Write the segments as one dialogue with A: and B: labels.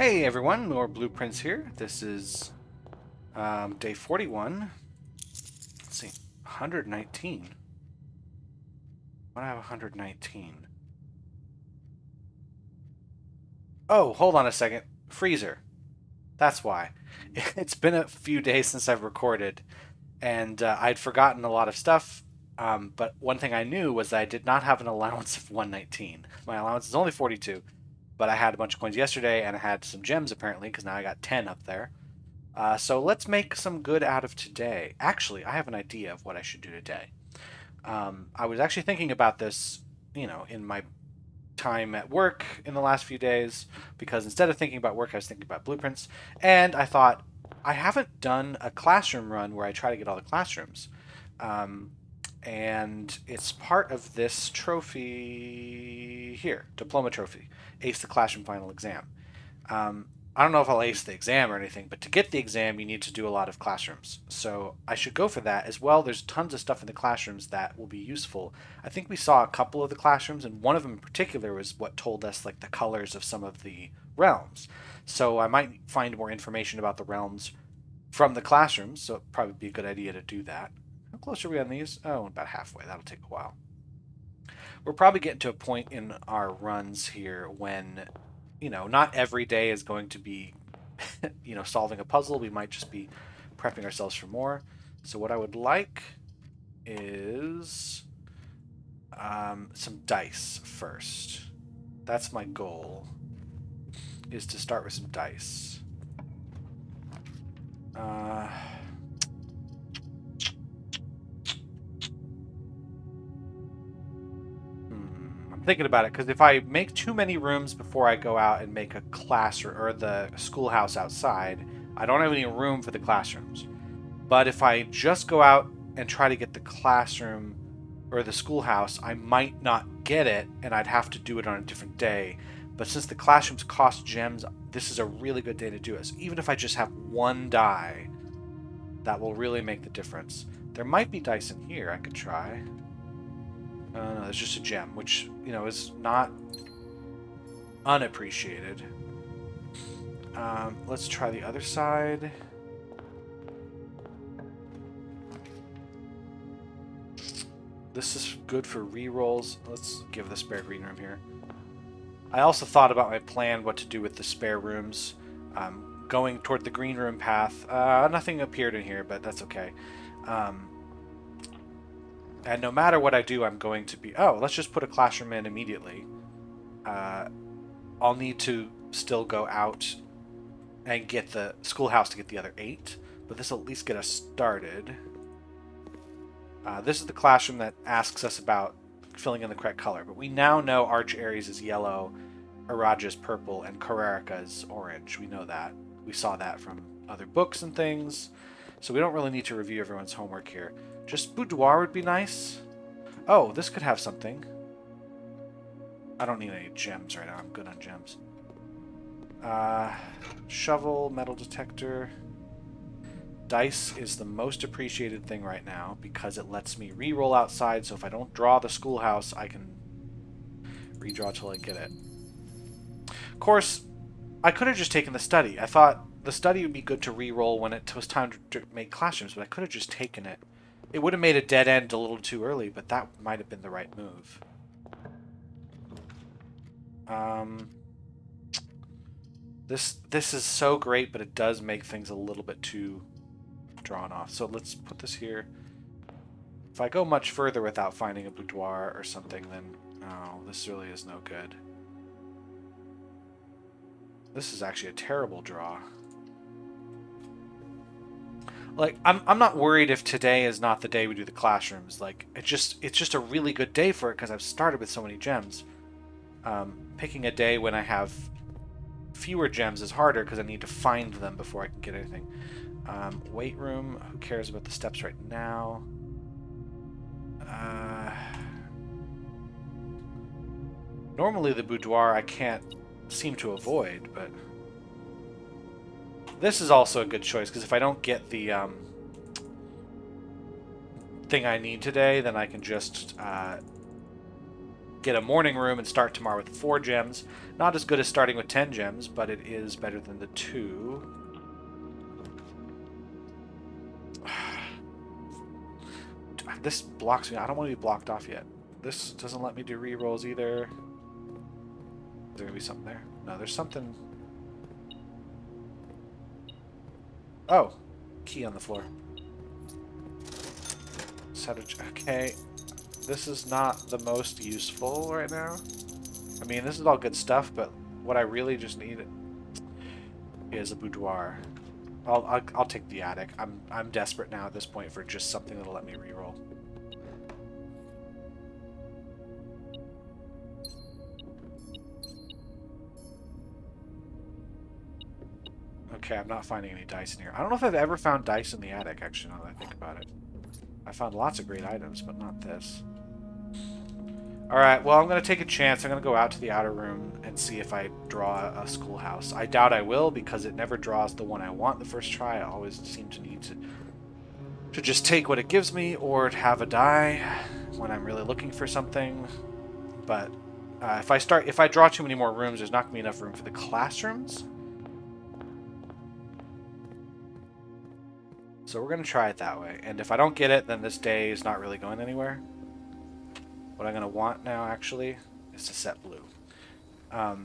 A: Hey everyone, more Blueprints here. This is day 41. Let's see, 119. Why do I have 119? Oh, hold on a second. Freezer. That's why. It's been a few days since I've recorded, and I'd forgotten a lot of stuff. But one thing I knew was that I did not have an allowance of 119. My allowance is only 42, but I had a bunch of coins yesterday, and I had some gems apparently, because now I got 10 up there. So let's make some good out of today. Actually, I have an idea of what I should do today. I was actually thinking about this, in my time at work in the last few days, because instead of thinking about work, I was thinking about blueprints. And I thought, I haven't done a classroom run where I try to get all the classrooms. Um, and it's part of this trophy here, diploma trophy, Ace the Classroom Final Exam. Um, I don't know if I'll ace the exam or anything, but to get the exam, you need to do a lot of classrooms. So I should go for that as well. There's tons of stuff in the classrooms that will be useful. I think we saw a couple of the classrooms, and one of them in particular was what told us like the colors of some of the realms. So I might find more information about the realms from the classrooms. So it'd probably be a good idea to do that. How close are we on these? Oh, about halfway. That'll take a while. We're probably getting to a point in our runs here when not every day is going to be, solving a puzzle. We might just be prepping ourselves for more. So what I would like is some dice first. That's my goal, is to start with some dice. Thinking about it, because if I make too many rooms before I go out and make a class or the schoolhouse outside, I don't have any room for the classrooms. But if I just go out and try to get the classroom or the schoolhouse, I might not get it, and I'd have to do it on a different day. But since the classrooms cost gems, this is a really good day to do it. So even if I just have one die, that will really make the difference. There might be dice in here I could try. No, there's just a gem, which, is not unappreciated. Let's try the other side. This is good for rerolls. Let's give the spare green room here. I also thought about my plan, what to do with the spare rooms. Going toward the green room path. Nothing appeared in here, but that's okay. And no matter what I do, I'm going to be... Oh, let's just put a classroom in immediately. I'll need to still go out and get the schoolhouse to get the other 8. But this will at least get us started. This is the classroom that asks us about filling in the correct color. But we now know Arch Aries is yellow, Araja's purple, and Kararika's orange. We know that. We saw that from other books and things. So we don't really need to review everyone's homework here. Just boudoir would be nice. Oh, this could have something. I don't need any gems right now. I'm good on gems. Shovel, metal detector. Dice is the most appreciated thing right now because it lets me re-roll outside, so if I don't draw the schoolhouse, I can redraw till I get it. Of course, I could have just taken the study. I thought the study would be good to re-roll when it was time to make classrooms, but I could have just taken it. It would have made a dead end a little too early, but that might have been the right move. This is so great, but it does make things a little bit too drawn off. So let's put this here. If I go much further without finding a boudoir or something, then no, this really is no good. This is actually a terrible draw. Like, I'm not worried if today is not the day we do the classrooms. Like, it's just a really good day for it because I've started with so many gems. Picking a day when I have fewer gems is harder because I need to find them before I can get anything. Weight room. Who cares about the steps right now? Normally the boudoir I can't seem to avoid, but this is also a good choice because if I don't get the thing I need today, then I can just get a morning room and start tomorrow with 4 gems. Not as good as starting with 10 gems, but it is better than the 2. This blocks me. I don't want to be blocked off yet. This doesn't let me do rerolls either. Is there going to be something there? No, there's something. Oh, key on the floor. Okay, this is not the most useful right now. I mean, this is all good stuff, but what I really just need is a boudoir. I'll take the attic. I'm desperate now at this point for just something that'll let me reroll. Okay, I'm not finding any dice in here. I don't know if I've ever found dice in the attic, actually, now that I think about it. I found lots of great items, but not this. Alright, well, I'm going to take a chance. I'm going to go out to the outer room and see if I draw a schoolhouse. I doubt I will, because it never draws the one I want the first try. I always seem to need to just take what it gives me, or have a die when I'm really looking for something. But if I draw too many more rooms, there's not going to be enough room for the classrooms. So we're going to try it that way. And if I don't get it, then this day is not really going anywhere. What I'm going to want now, actually, is to set blue. I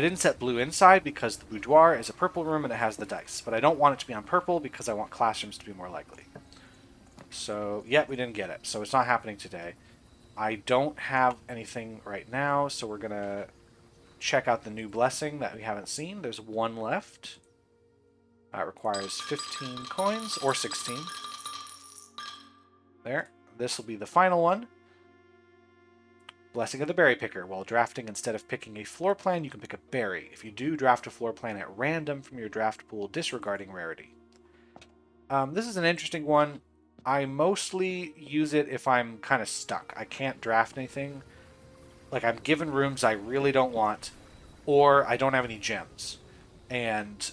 A: didn't set blue inside because the boudoir is a purple room and it has the dice. But I don't want it to be on purple because I want classrooms to be more likely. So, yeah, we didn't get it. So it's not happening today. I don't have anything right now, so we're going to check out the new blessing that we haven't seen. There's one left. It requires 15 coins, or 16. There. This will be the final one. Blessing of the Berry Picker. While drafting, instead of picking a floor plan, you can pick a berry. If you do, draft a floor plan at random from your draft pool, disregarding rarity. This is an interesting one. I mostly use it if I'm kind of stuck. I can't draft anything. Like, I'm given rooms I really don't want, or I don't have any gems. And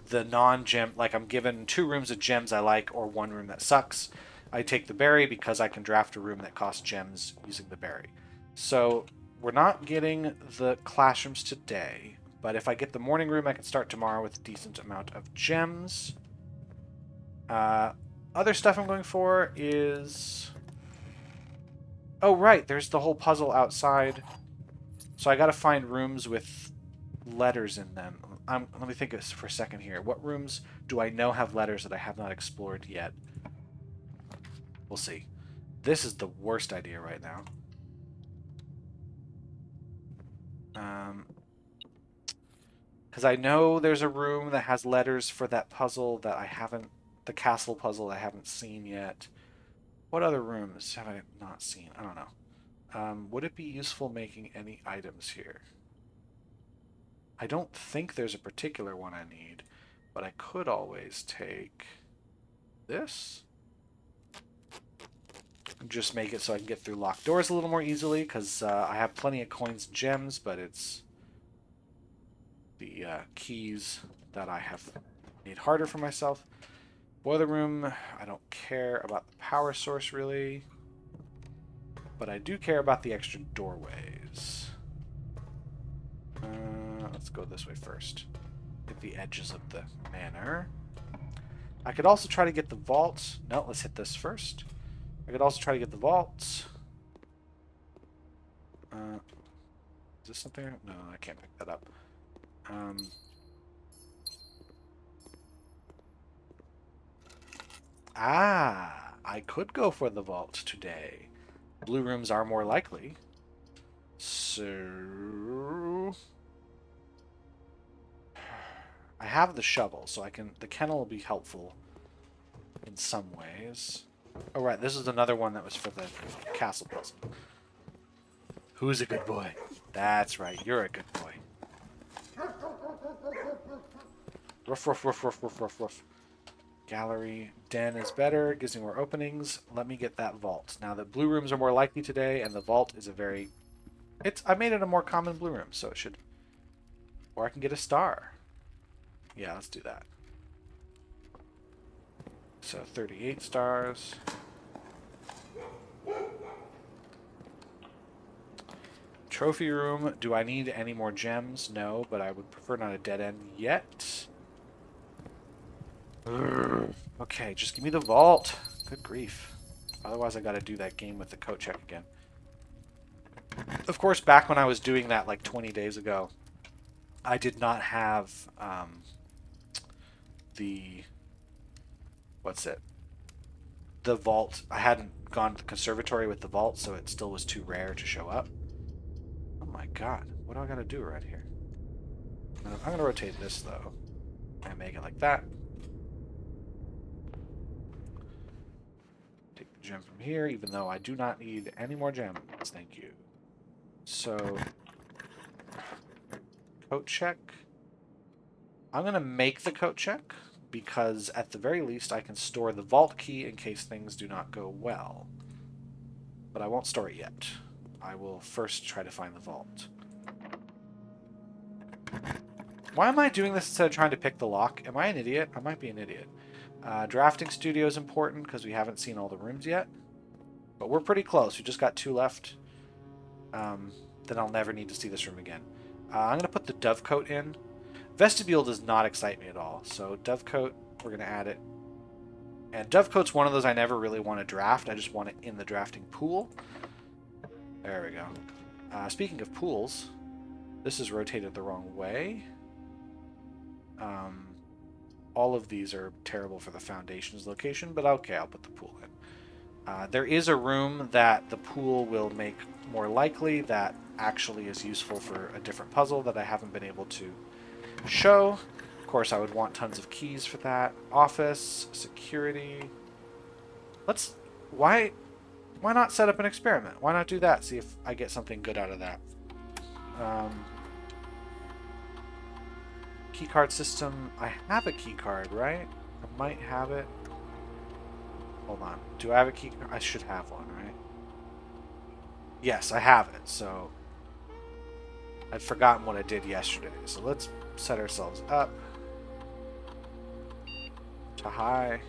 A: the non-gem, like I'm given 2 rooms of gems I like, or 1 room that sucks. I take the berry because I can draft a room that costs gems using the berry. So we're not getting the classrooms today, but if I get the morning room, I can start tomorrow with a decent amount of gems. Other stuff I'm going for is... Oh, right, there's the whole puzzle outside. So I gotta find rooms with letters in them. Let me think for a second here. What rooms do I know have letters that I have not explored yet? We'll see. This is the worst idea right now. Because I know there's a room that has letters for that puzzle that I haven't... The castle puzzle I haven't seen yet. What other rooms have I not seen? I don't know. Would it be useful making any items here? I don't think there's a particular one I need, but I could always take this. Just make it so I can get through locked doors a little more easily, because I have plenty of coins and gems, but it's the keys that I have made harder for myself. Boiler room, I don't care about the power source really, but I do care about the extra doorways. Let's go this way first. Get the edges of the manor. I could also try to get the vault. No, let's hit this first. I could also try to get the vault. Is this something? No, I can't pick that up. I could go for the vault today. Blue rooms are more likely. So... I have the shovel, so I can... The kennel will be helpful in some ways. Oh, right, this is another one that was for the castle puzzle. Who's a good boy? That's right, you're a good boy. Ruff, ruff, ruff, ruff, ruff, ruff, ruff. Gallery den is better, gives me more openings. Let me get that vault. Now, the blue rooms are more likely today, and the vault is a very... I made it a more common blue room, so it should... Or I can get a star. Yeah, let's do that. So 38 stars. Trophy room. Do I need any more gems? No, but I would prefer not a dead end yet. Okay, just give me the vault. Good grief. Otherwise I gotta do that game with the coat check again. Of course, back when I was doing that like 20 days ago, I did not have the... what's it? The vault. I hadn't gone to the conservatory with the vault, so it still was too rare to show up. Oh my god. What do I gotta do right here? I'm gonna rotate this, though. And make it like that. Take the gem from here, even though I do not need any more gems. Thank you. So... coat check. I'm gonna make the coat check, because at the very least I can store the vault key in case things do not go well. But I won't store it yet. I will first try to find the vault. Why am I doing this instead of trying to pick the lock? Am I an idiot? I might be an idiot. Drafting studio is important because we haven't seen all the rooms yet. But we're pretty close. We just got 2 left. Then I'll never need to see this room again. I'm going to put the dovecote in. Vestibule does not excite me at all. So dovecote, we're going to add it. And dovecote's one of those I never really want to draft. I just want it in the drafting pool. There we go. Speaking of pools, this is rotated the wrong way. All of these are terrible for the foundations location, but okay, I'll put the pool in. There is a room that the pool will make more likely that actually is useful for a different puzzle that I haven't been able to show. Of course, I would want tons of keys for that. Office, security. Why not set up an experiment? Why not do that? See if I get something good out of that. Keycard system. I have a keycard, right? I might have it. Hold on. Do I have a keycard? I should have one, right? Yes, I have it. So I'd forgotten what I did yesterday. So let's set ourselves up to high.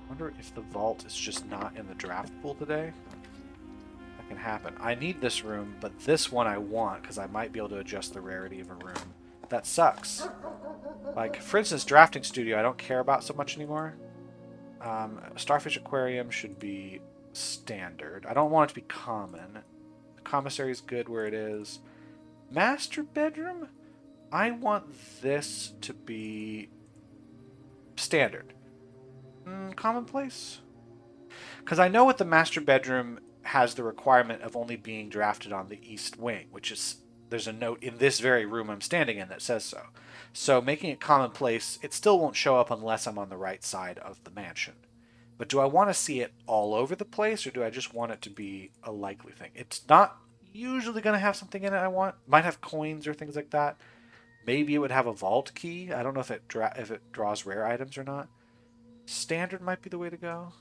A: I wonder if the vault is just not in the draft pool today. That can happen. I need this room, but this one I want because I might be able to adjust the rarity of a room. That sucks. Like, for instance, Drafting Studio I don't care about so much anymore. Starfish Aquarium should be standard. I don't want it to be common. The commissary is good where it is. Master bedroom? I want this to be standard. Commonplace? Because I know what the master bedroom has the requirement of only being drafted on the east wing, which is, there's a note in this very room I'm standing in that says so. So making it commonplace, it still won't show up unless I'm on the right side of the mansion. But do I want to see it all over the place, or do I just want it to be a likely thing? It's not usually going to have something in it I want. Might have coins or things like that. Maybe it would have a vault key. I don't know if it draws rare items or not. Standard might be the way to go.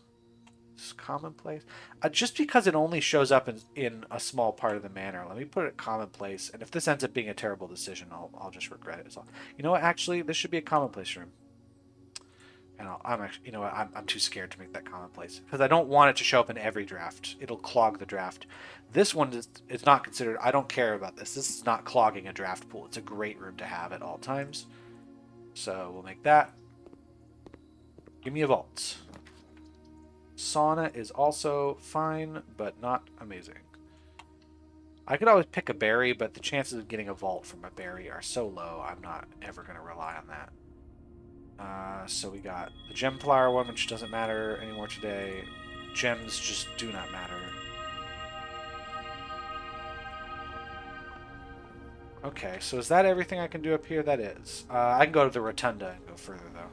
A: It's commonplace. Just because it only shows up in a small part of the manor, let me put it commonplace. And if this ends up being a terrible decision, I'll just regret it. So, you know what? Actually, this should be a commonplace room. And I'm actually, you know what? I'm too scared to make that commonplace because I don't want it to show up in every draft. It'll clog the draft. This one is not considered. I don't care about this. This is not clogging a draft pool. It's a great room to have at all times. So we'll make that. Give me a vault. Sauna is also fine, but not amazing. I could always pick a berry, but the chances of getting a vault from a berry are so low, I'm not ever going to rely on that. So we got the gem flower one, which doesn't matter anymore today. Gems just do not matter. Okay, so is that everything I can do up here? That is. I can go to the rotunda and go further, though.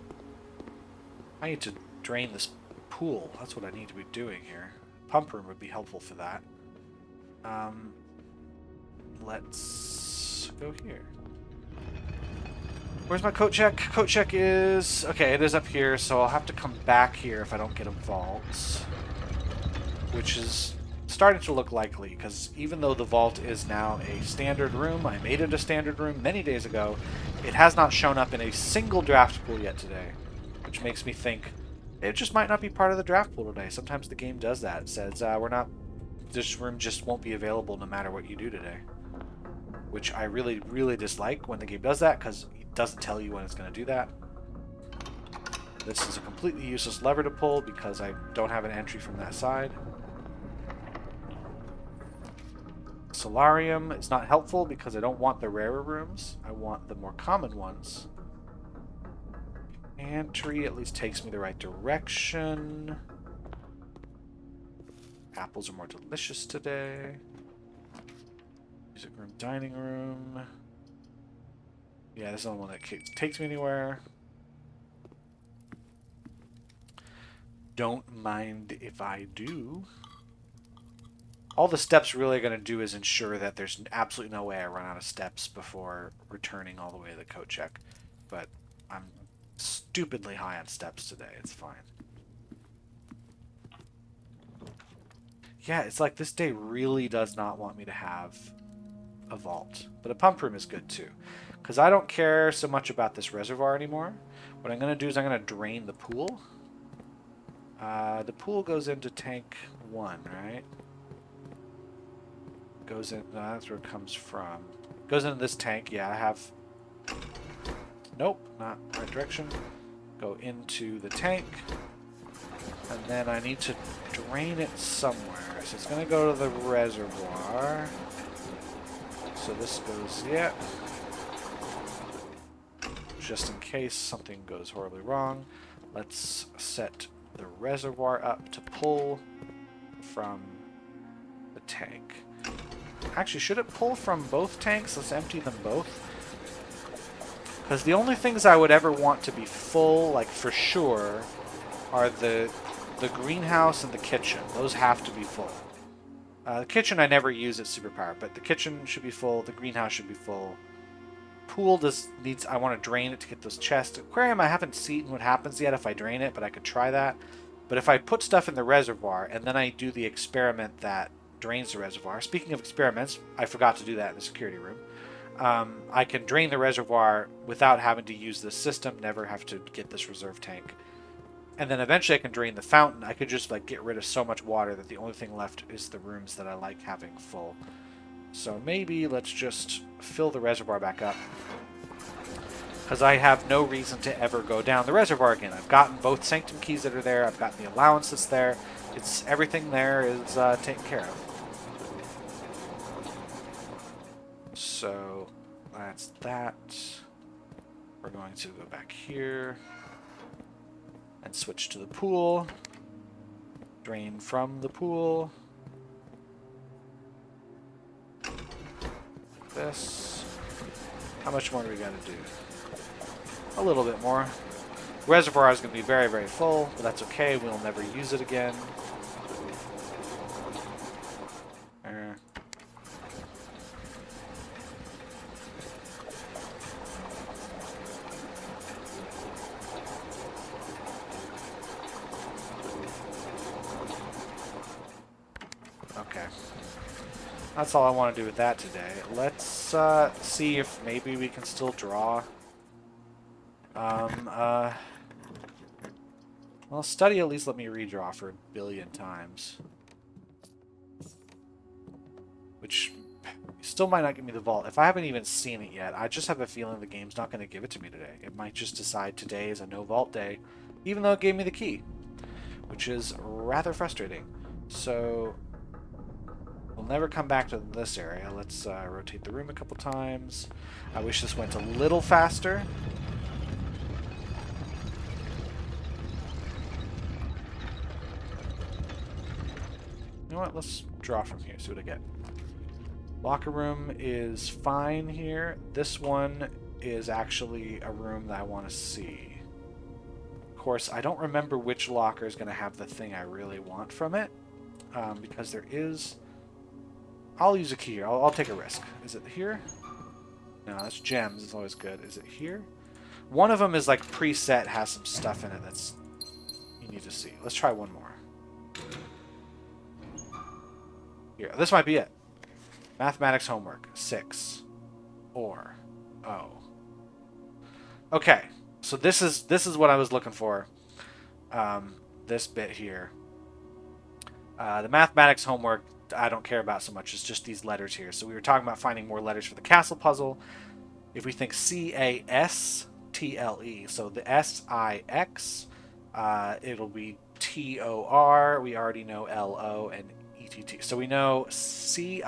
A: I need to drain this pool. That's what I need to be doing here. Pump room would be helpful for that. Let's go here. Where's my coat check? Coat check is... okay, it is up here, so I'll have to come back here if I don't get a vault. Which is starting to look likely, because even though the vault is now a standard room, I made it a standard room many days ago, it has not shown up in a single draft pool yet today. which makes me think it just might not be part of the draft pool today. Sometimes the game does that. It says, this room just won't be available no matter what you do today. Which I really, really dislike when the game does that, because it doesn't tell you when it's going to do that. This is a completely useless lever to pull because I don't have an entry from that side. Solarium is not helpful because I don't want the rarer rooms. I want the more common ones. Pantry at least takes me the right direction. Apples are more delicious today. Music room, dining room. Yeah, this is the only one that takes me anywhere. Don't mind if I do. All the steps really are going to do is ensure that there's absolutely no way I run out of steps before returning all the way to the coat check. But I'm stupidly high on steps today. It's fine. Yeah, it's like this day really does not want me to have a vault. But a pump room is good too. Because I don't care so much about this reservoir anymore. What I'm going to do is I'm going to drain the pool. The pool goes into tank 1, right? Goes in, that's where it comes from. Goes into this tank, yeah, I have... Nope, not the right direction. Go into the tank. And then I need to drain it somewhere. So it's going to go to the reservoir. So this goes, yeah. Just in case something goes horribly wrong, let's set the reservoir up to pull from the tank. Actually, should it pull from both tanks? Let's empty them both. Because the only things I would ever want to be full, like for sure, are the greenhouse and the kitchen. Those have to be full. The kitchen I never use as superpower, but the kitchen should be full. The greenhouse should be full. Pool needs. I want to drain it to get those chests. Aquarium, I haven't seen what happens yet if I drain it, but I could try that. But if I put stuff in the reservoir and then I do the experiment that drains the reservoir. Speaking of experiments, I forgot to do that in the security room. I can drain the reservoir without having to use this system, never have to get this reserve tank. And then eventually I can drain the fountain. I could just like get rid of so much water that the only thing left is the rooms that I like having full. So maybe let's just fill the reservoir back up. Because I have no reason to ever go down the reservoir again. I've gotten both sanctum keys that are there. I've gotten the allowance that's there. It's everything there is taken care of. So that's that. We're going to go back here and switch to the pool. Drain from the pool. Like this. How much more do we got to do? A little bit more. The reservoir is going to be very, very full, but that's okay. We'll never use it again. Okay. That's all I want to do with that today. Let's see if maybe we can still draw. Well, study at least let me redraw for 1 billion times. Which still might not give me the vault. If I haven't even seen it yet, I just have a feeling the game's not going to give it to me today. It might just decide today is a no vault day, even though it gave me the key. Which is rather frustrating. So we'll never come back to this area. Let's rotate the room a couple times. I wish this went a little faster. You know what? Let's draw from here, see what I get. Locker room is fine here. This one is actually a room that I want to see. Of course, I don't remember which locker is going to have the thing I really want from it. Because there is... I'll use a key here. I'll take a risk. Is it here? No, that's gems. It's always good. Is it here? One of them is like preset, has some stuff in it that's you need to see. Let's try one more. Here, this might be it. Mathematics homework 6 or O. Okay, So this is what I was looking for. This bit here. The mathematics homework I don't care about so much. It's just these letters here. So we were talking about finding more letters for the castle puzzle. If we think CASTLE, so the SIX, it'll be TOR. We already know LO and ETT. So we know CIXAD.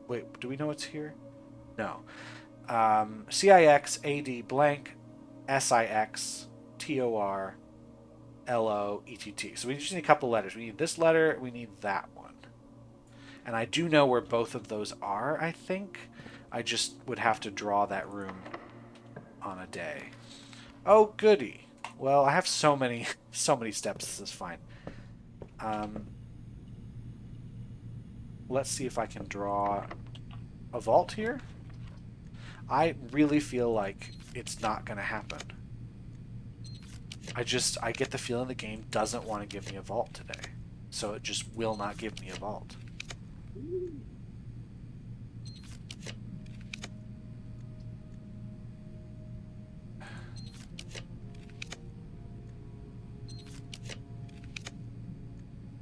A: Wait, do we know what's here? No. CIXAD blank SIX TOR LOETT. So we just need a couple letters. We need this letter, we need that one. And I do know where both of those are, I think. I just would have to draw that room on a day. Oh, goody. Well, I have so many steps. This is fine. Let's see if I can draw a vault here. I really feel like it's not going to happen. I get the feeling the game doesn't want to give me a vault today. So it just will not give me a vault.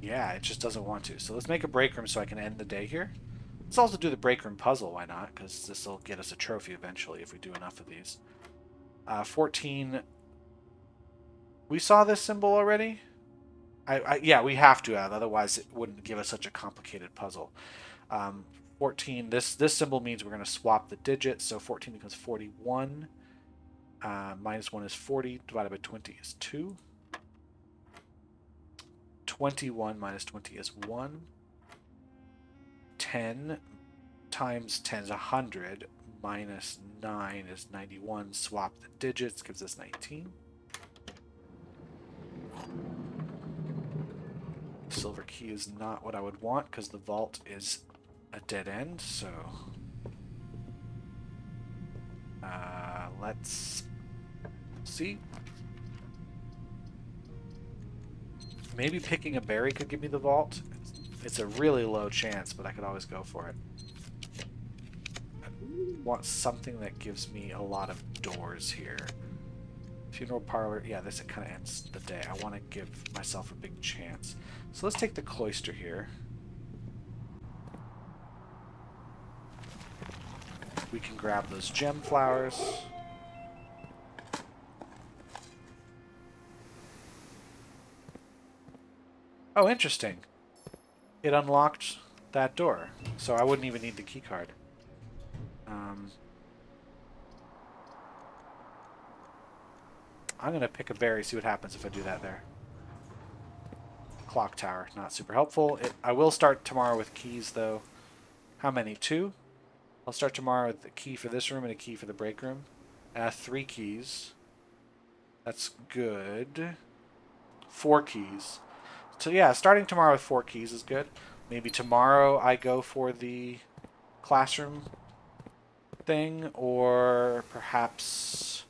A: Yeah, it just doesn't want to. So let's make a break room so I can end the day here. Let's also do the break room puzzle, why not? Because this will get us a trophy eventually if we do enough of these. 14. We saw this symbol already? Yeah, we have to have, otherwise it wouldn't give us such a complicated puzzle. 14, this symbol means we're going to swap the digits, so 14 becomes 41. Minus 1 is 40, divided by 20 is 2. 21 minus 20 is 1. 10 times 10 is 100, minus 9 is 91. Swap the digits, gives us 19. Silver key is not what I would want because the vault is a dead end, so let's see. Maybe picking a berry could give me the vault. It's a really low chance, but I could always go for it. I want something that gives me a lot of doors here. Funeral parlor, yeah, this kind of ends the day. I want to give myself a big chance. So let's take the cloister here. We can grab those gem flowers. Oh, interesting. It unlocked that door, so I wouldn't even need the key card. I'm going to pick a berry, see what happens if I do that there. Clock tower, not super helpful. I will start tomorrow with keys, though. How many? 2? I'll start tomorrow with a key for this room and a key for the break room. 3 keys. That's good. 4 keys. So yeah, starting tomorrow with 4 keys is good. Maybe tomorrow I go for the classroom thing, or perhaps...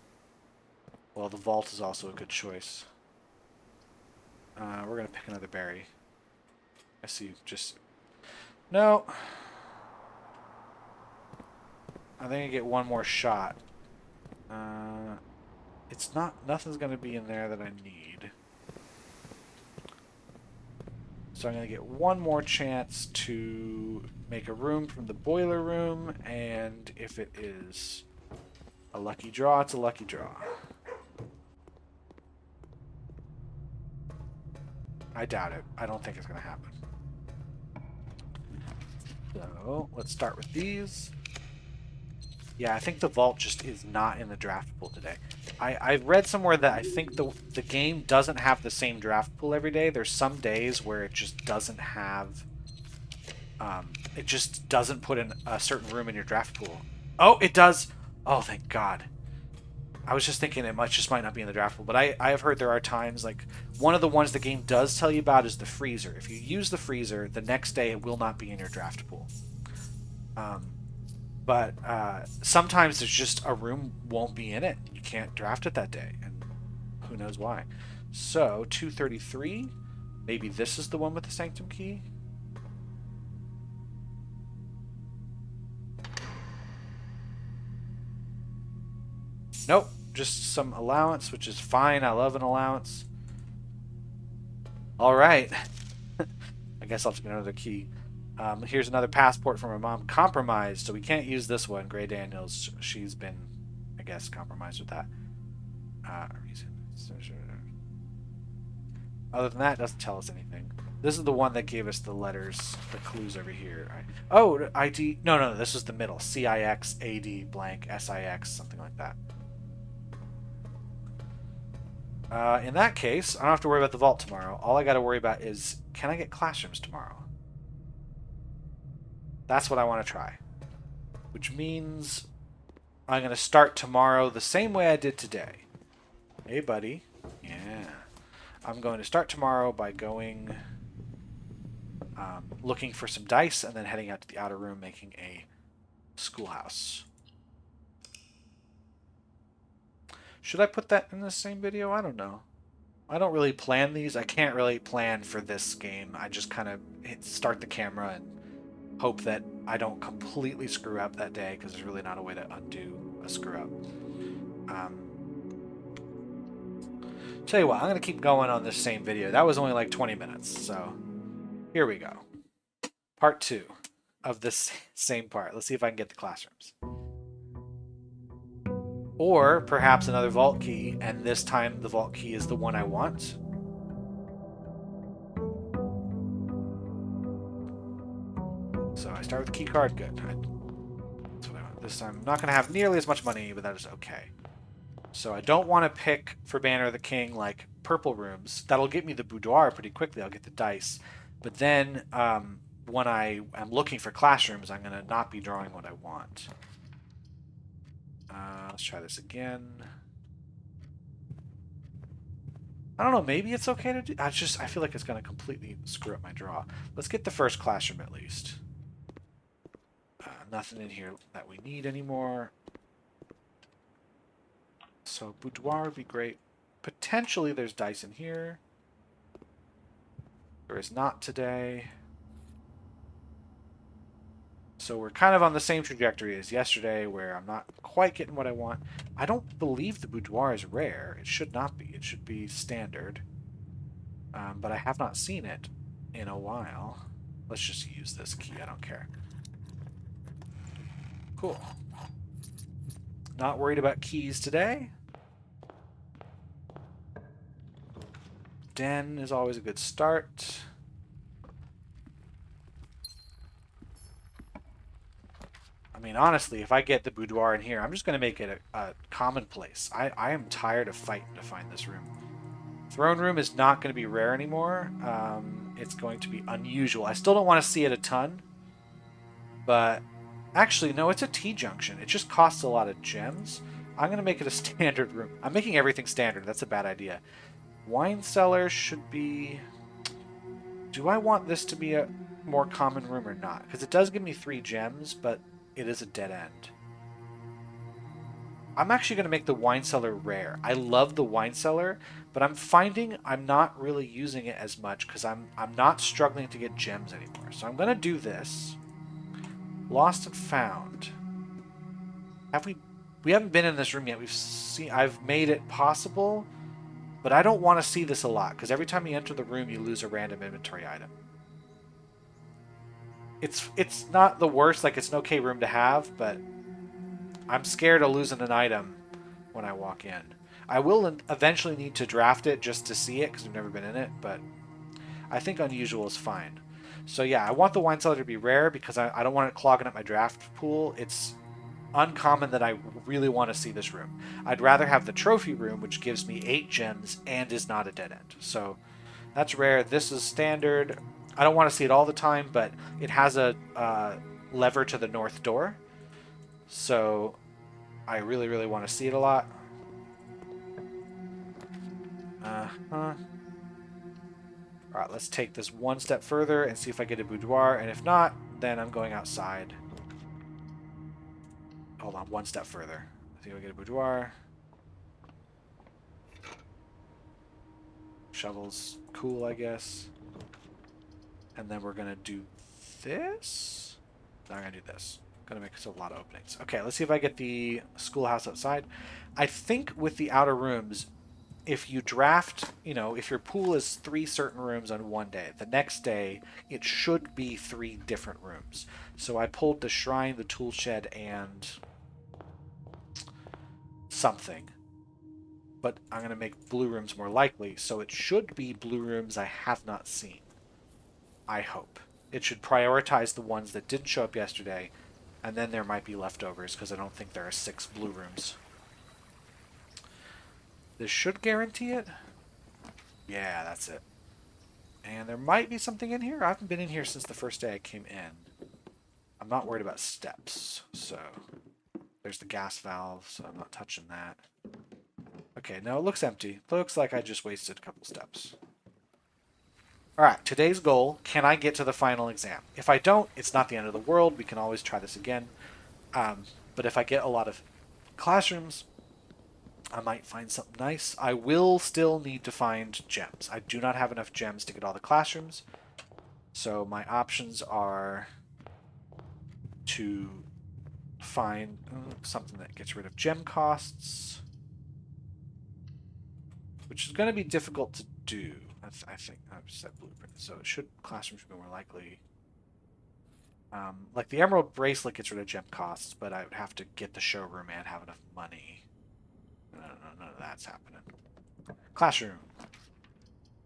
A: Well, the vault is also a good choice. We're going to pick another berry. I see, just... No. I think I get one more shot. It's not... Nothing's going to be in there that I need. So I'm going to get one more chance to make a room from the boiler room, and if it is a lucky draw, it's a lucky draw. I doubt it. I don't think it's going to happen. So let's start with these. Yeah, I think the vault just is not in the draft pool today. I read somewhere that I think the game doesn't have the same draft pool every day. There's some days where it just doesn't have... it just doesn't put in a certain room in your draft pool. Oh, it does! Oh, thank God. I was just thinking it might not be in the draft pool, but I have heard there are times, like, one of the ones the game does tell you about is the freezer. If you use the freezer, the next day it will not be in your draft pool. But sometimes there's just a room won't be in it. You can't draft it that day, and who knows why. So, 233, maybe this is the one with the sanctum key? Nope, just some allowance, which is fine. I love an allowance. All right. I guess I'll have to get another key. Here's another passport from her mom. Compromised, so we can't use this one. Gray Daniels, she's been, I guess, compromised with that. Other than that, it doesn't tell us anything. This is the one that gave us the letters, the clues over here. Oh, ID. No, this is the middle. CIX, AD, blank, SIX, something like that. In that case, I don't have to worry about the vault tomorrow. All I got to worry about is, can I get classrooms tomorrow? That's what I want to try. Which means I'm going to start tomorrow the same way I did today. Hey, buddy. Yeah. I'm going to start tomorrow by going... looking for some dice and then heading out to the outer room making a schoolhouse. Should I put that in the same video? I don't know. I don't really plan these. I can't really plan for this game. I just kind of start the camera and hope that I don't completely screw up that day, because there's really not a way to undo a screw up. Tell you what, I'm going to keep going on this same video. That was only like 20 minutes, so here we go. Part 2 of this same part. Let's see if I can get the classrooms. Or perhaps another vault key, and this time the vault key is the one I want. So I start with the key card. Good. That's what I want. This time I'm not going to have nearly as much money, but that is okay. So I don't want to pick for Banner of the King like purple rooms. That'll get me the boudoir pretty quickly. I'll get the dice. But then when I am looking for classrooms, I'm going to not be drawing what I want. Let's try this again. I don't know, maybe it's okay to do... I feel like it's going to completely screw up my draw. Let's get the first classroom at least. Nothing in here that we need anymore. So boudoir would be great. Potentially there's dice in here. There is not today. So we're kind of on the same trajectory as yesterday, where I'm not quite getting what I want. I don't believe the boudoir is rare. It should not be. It should be standard. But I have not seen it in a while. Let's just use this key. I don't care. Cool. Not worried about keys today. Den is always a good start. I mean, honestly, if I get the boudoir in here, I'm just going to make it a commonplace. I am tired of fighting to find this room. Throne room is not going to be rare anymore. It's going to be unusual. I still don't want to see it a ton. But actually, no, it's a T-junction. It just costs a lot of gems. I'm going to make it a standard room. I'm making everything standard. That's a bad idea. Wine cellar should be... Do I want this to be a more common room or not? Because it does give me 3 gems, but it is a dead end. I'm actually going to make the wine cellar rare. I love the wine cellar, but I'm finding I'm not really using it as much because I'm not struggling to get gems anymore. So I'm going to do this. Lost and found. We haven't been in this room yet. I've made it possible, but I don't want to see this a lot because every time you enter the room, you lose a random inventory item. It's not the worst, like it's an okay room to have, but I'm scared of losing an item when I walk in. I will eventually need to draft it just to see it because we've never been in it, but I think unusual is fine. So yeah, I want the wine cellar to be rare because I don't want it clogging up my draft pool. It's uncommon that I really want to see this room. I'd rather have the trophy room, which gives me 8 gems and is not a dead end. So that's rare. This is standard. I don't want to see it all the time, but it has a lever to the north door. So I really, really want to see it a lot. Alright, let's take this one step further and see if I get a boudoir. And if not, then I'm going outside. Hold on, one step further. I think I get a boudoir. Shovel's cool, I guess. And then we're going to do this. No, I'm going to do this. Gonna make a lot of openings. Okay, let's see if I get the schoolhouse outside. I think with the outer rooms, if you draft, if your pool is 3 certain rooms on one day, the next day it should be 3 different rooms. So I pulled the shrine, the tool shed, and something. But I'm going to make blue rooms more likely, so it should be blue rooms I have not seen. I hope. It should prioritize the ones that didn't show up yesterday, and then there might be leftovers, because I don't think there are 6 blue rooms. This should guarantee it. Yeah, that's it. And there might be something in here. I haven't been in here since the first day I came in. I'm not worried about steps, so... There's the gas valve, so I'm not touching that. Okay, no, it looks empty. Looks like I just wasted a couple steps. Alright, today's goal, can I get to the final exam? If I don't, it's not the end of the world. We can always try this again. But if I get a lot of classrooms, I might find something nice. I will still need to find gems. I do not have enough gems to get all the classrooms. So my options are to find something that gets rid of gem costs, which is going to be difficult to do. I think I've set blueprint, so it should classrooms be more likely. Like the emerald bracelet gets rid of gem costs, but I would have to get the showroom and have enough money. None of that's happening. Classroom.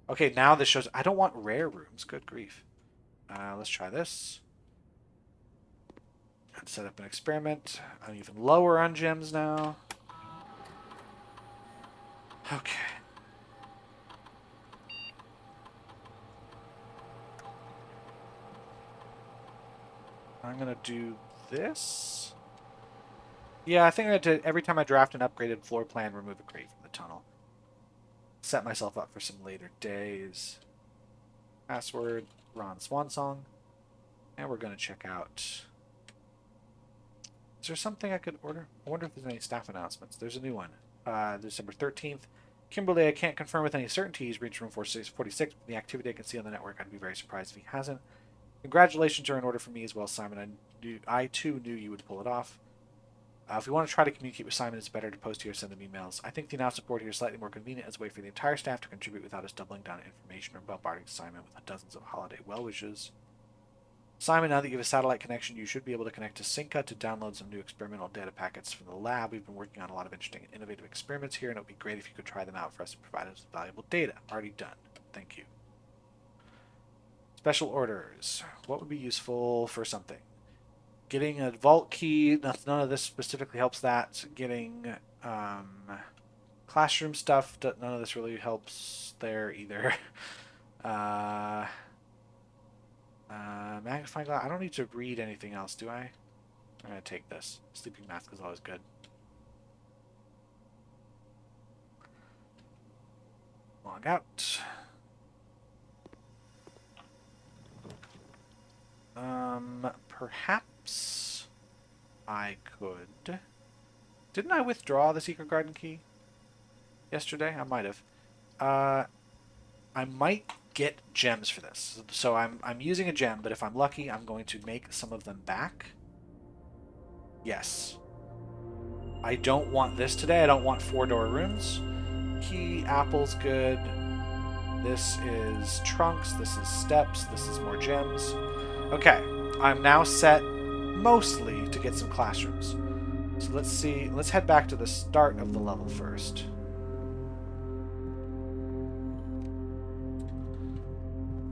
A: Okay, now this shows... I don't want rare rooms. Good grief. Let's try this. Let's set up an experiment. I'm even lower on gems now. Okay. I'm going to do this. Yeah, I think I had to, every time I draft an upgraded floor plan, remove a crate from the tunnel. Set myself up for some later days. Password, Ron Swansong. And we're going to check out... Is there something I could order? I wonder if there's any staff announcements. There's a new one. December 13th. Kimberly, I can't confirm with any certainty he's reached room 46. But the activity I can see on the network, I'd be very surprised if he hasn't. Congratulations are in order for me as well, Simon. I too knew you would pull it off. If you want to try to communicate with Simon, it's better to post here or send him emails. I think the announcement board here is slightly more convenient as a way for the entire staff to contribute without us doubling down on information or bombarding Simon with dozens of holiday well wishes. Simon, now that you have a satellite connection, you should be able to connect to Synca to download some new experimental data packets from the lab. We've been working on a lot of interesting and innovative experiments here, and it would be great if you could try them out for us and provide us with valuable data. Already done. Thank you. Special orders. What would be useful for something? Getting a vault key. None of this specifically helps that. Getting classroom stuff. None of this really helps there either. Magnifying glass. I don't need to read anything else, do I? I'm going to take this. Sleeping mask is always good. Log out. Perhaps I could... Didn't I withdraw the secret garden key yesterday? I might have. I might get gems for this. So I'm using a gem, but if I'm lucky, I'm going to make some of them back. Yes. I don't want this today. I don't want 4-door rooms. Key, apple's good. This is trunks. This is steps. This is more gems. Okay. I'm now set mostly to get some classrooms. So let's see. Let's head back to the start of the level first.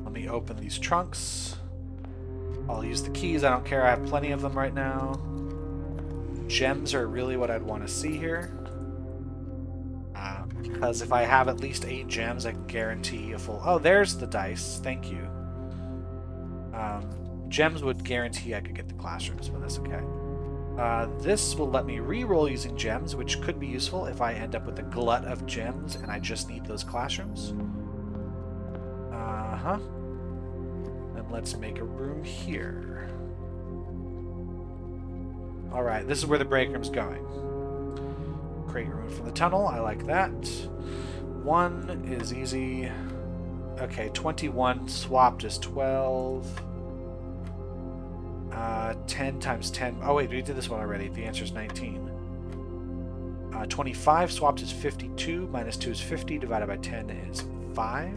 A: Let me open these trunks. I'll use the keys. I don't care. I have plenty of them right now. Gems are really what I'd want to see here. Because if I have at least 8 gems, I can guarantee a full... Oh, there's the dice. Thank you. Gems would guarantee I could get the classrooms, but that's okay. This will let me re-roll using gems, which could be useful if I end up with a glut of gems and I just need those classrooms. And let's make a room here. Alright, this is where the break room's going. Create room from the tunnel, I like that. 1 is easy. Okay, 21 swapped is 12. 10 times 10. Oh, wait, we did this one already. The answer is 19. 25 swapped is 52. Minus 2 is 50. Divided by 10 is 5.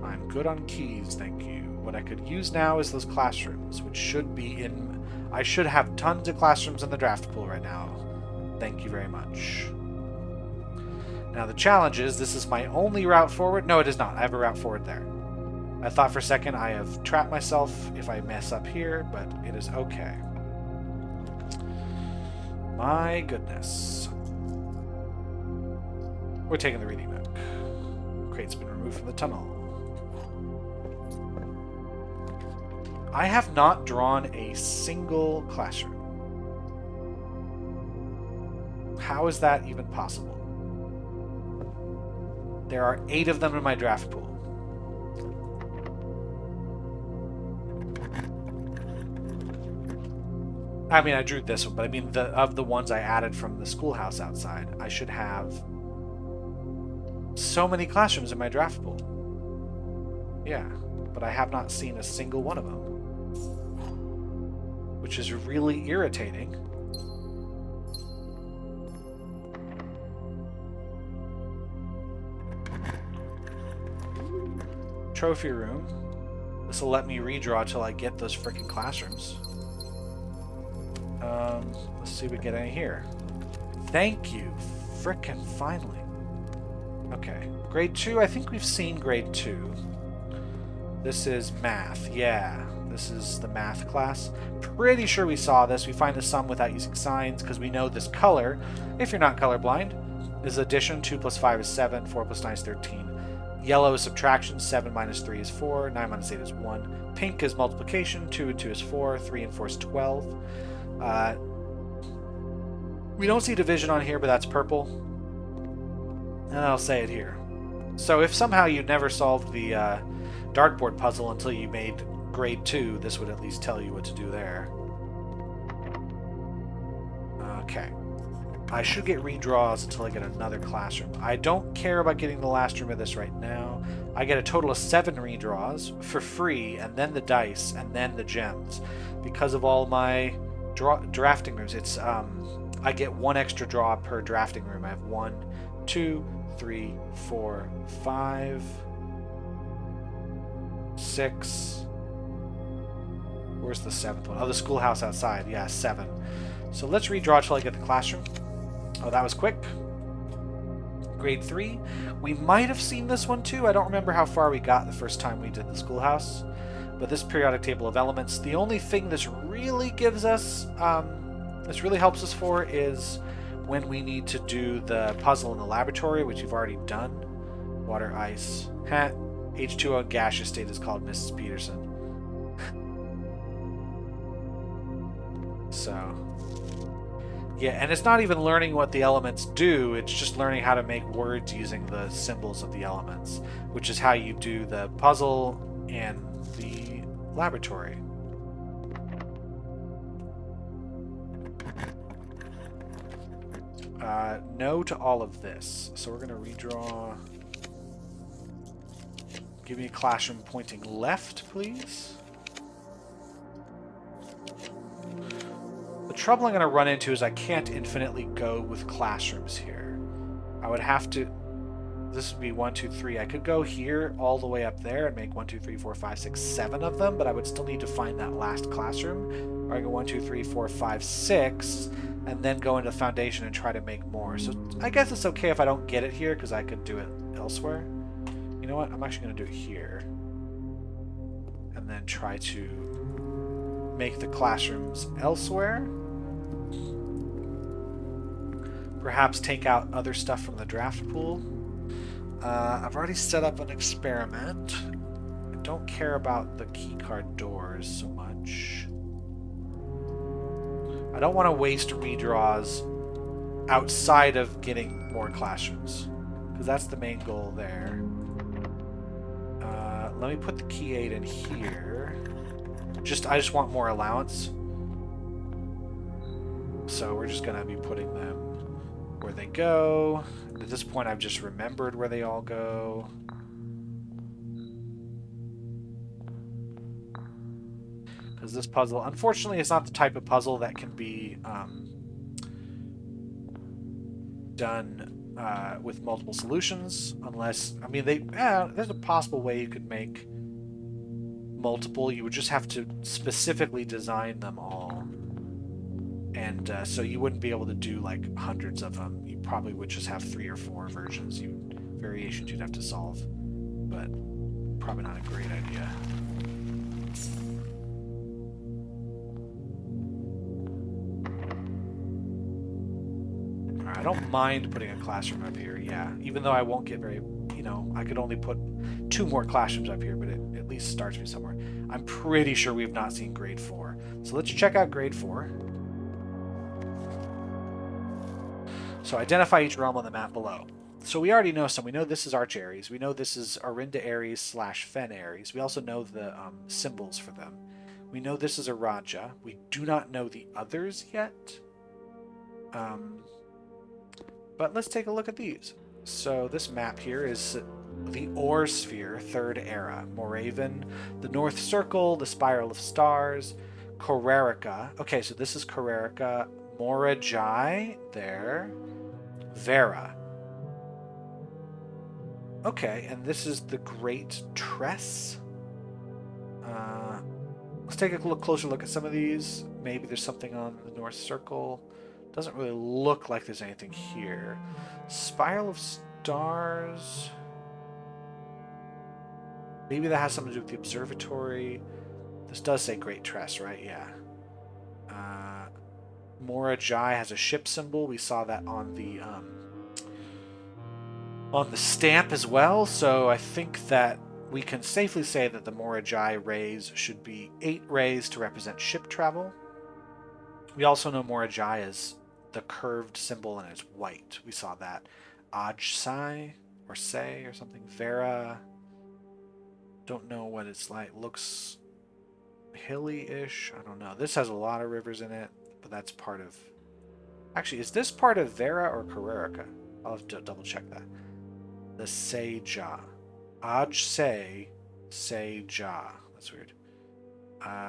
A: I'm good on keys, thank you. What I could use now is those classrooms, which should be in... I should have tons of classrooms in the draft pool right now. Thank you very much. Now the challenge is, this is my only route forward. No, it is not. I have a route forward there. I thought for a second I have trapped myself if I mess up here, but it is okay. My goodness. We're taking the reading nook. Crate's been removed from the tunnel. I have not drawn a single classroom. How is that even possible? There are 8 of them in my draft pool. I mean, I drew this one, but I mean, of the ones I added from the schoolhouse outside, I should have so many classrooms in my draft pool. Yeah, but I have not seen a single one of them, which is really irritating. Trophy room. This will let me redraw till I get those freaking classrooms. Let's see if we get any here. Thank you. Frickin' finally. Okay. Grade 2, I think we've seen grade 2. This is math. Yeah. This is the math class. Pretty sure we saw this. We find the sum without using signs because we know this color, if you're not colorblind, is addition. 2 plus 5 is 7. 4 plus 9 is 13. Yellow is subtraction. 7 minus 3 is 4. 9 minus 8 is 1. Pink is multiplication. 2 and 2 is 4. 3 and 4 is 12. We don't see division on here, but that's purple. And I'll say it here. So if somehow you never solved the dartboard puzzle until you made grade 2, this would at least tell you what to do there. Okay. I should get redraws until I get another classroom. I don't care about getting the last room of this right now. I get a total of 7 redraws for free, and then the dice, and then the gems. Because of all my drafting rooms, it's I get 1 extra draw per drafting room. I have 1, 2, 3, 4, 5, 6. Where's the 7th one? Oh, the schoolhouse outside. Yeah, 7. So let's redraw till I get the classroom. Oh, that was quick. Grade 3. We might have seen this one too. I don't remember how far we got the first time we did the schoolhouse. But this periodic table of elements, the only thing this really gives us, this really helps us for, is when we need to do the puzzle in the laboratory, which you've already done. Water, ice. H2O gaseous state is called Mrs. Peterson. So, yeah, and it's not even learning what the elements do, it's just learning how to make words using the symbols of the elements, which is how you do the puzzle and the laboratory. No to all of this. So we're going to redraw. Give me a classroom pointing left, please. The trouble I'm going to run into is I can't infinitely go with classrooms here. I would have to... This would be 1, 2, 3. I could go here all the way up there and make 1, 2, 3, 4, 5, 6, 7 of them, but I would still need to find that last classroom. Or I go 1, 2, 3, 4, 5, 6, and then go into foundation and try to make more. So I guess it's okay if I don't get it here, because I could do it elsewhere. You know what? I'm actually going to do it here. And then try to make the classrooms elsewhere. Perhaps take out other stuff from the draft pool. I've already set up an experiment. I don't care about the keycard doors so much. I don't want to waste redraws outside of getting more classrooms, because that's the main goal there. Let me put the key 8 in here. I just want more allowance. So we're just going to be putting them where they go. At this point, I've just remembered where they all go. because this puzzle, unfortunately, is not the type of puzzle that can be done with multiple solutions, unless, I mean, there's a possible way you could make multiple. You would just have to specifically design them all, and so you wouldn't be able to do like hundreds of them. You probably would just have 3 or 4 variations you'd have to solve, but probably not a great idea. I don't mind putting a classroom up here, yeah. Even though I won't get very, I could only put 2 more classrooms up here, but it at least starts me somewhere. I'm pretty sure we've not seen grade 4. So let's check out grade 4. So identify each realm on the map below. So we already know some. We know this is Arch Ares. We know this is Arinda Ares / Fen Ares. We also know the symbols for them. We know this is Araja. We do not know the others yet. But let's take a look at these. So this map here is the Ore Sphere, 3rd Era. Moraven, the North Circle, the Spiral of Stars, Korerica. Okay, so this is Korerica. Morajai, there. Vera. Okay, and this is the Great Tress. Let's take a closer look at some of these. Maybe there's something on the North Circle. Doesn't really look like there's anything here. Spiral of Stars. Maybe that has something to do with the observatory. This does say Great Tress, right? Yeah. Morajai has a ship symbol. We saw that on the stamp as well. So I think that we can safely say that the Morajai rays should be 8 rays to represent ship travel. We also know Morajai is the curved symbol and it's white. We saw that. Ajsai or Say or something. Vera. Don't know what it's like. Looks hilly-ish. I don't know. This has a lot of rivers in it, but that's part of... Actually, is this part of Vera or Korerica? I'll have to double check that. The Seja. Ajsai Seja. That's weird.